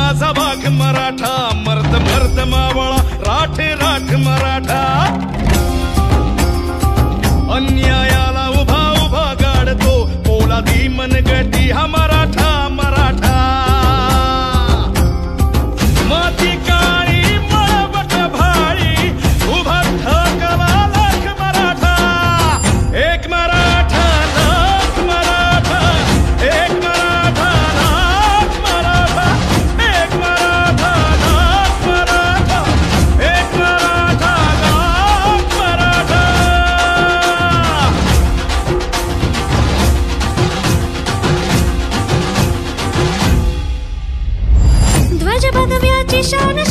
माझा वाघ मराठा, मर्द मर्द मावळा, राठ राठ मराठा. अन्यायाला उभा उभा गाडतो, पोलादी मनगटी हा मराठा मराठा. माती काळी मळवट भाळी, उभा ठाकला लाख मराठा. एक मराठा लाख मराठा, एक मराठा लाख मराठा, एक मराठा लाख मराठा, एक मराठा लाख मराठा. ध्वज भगव्याची शान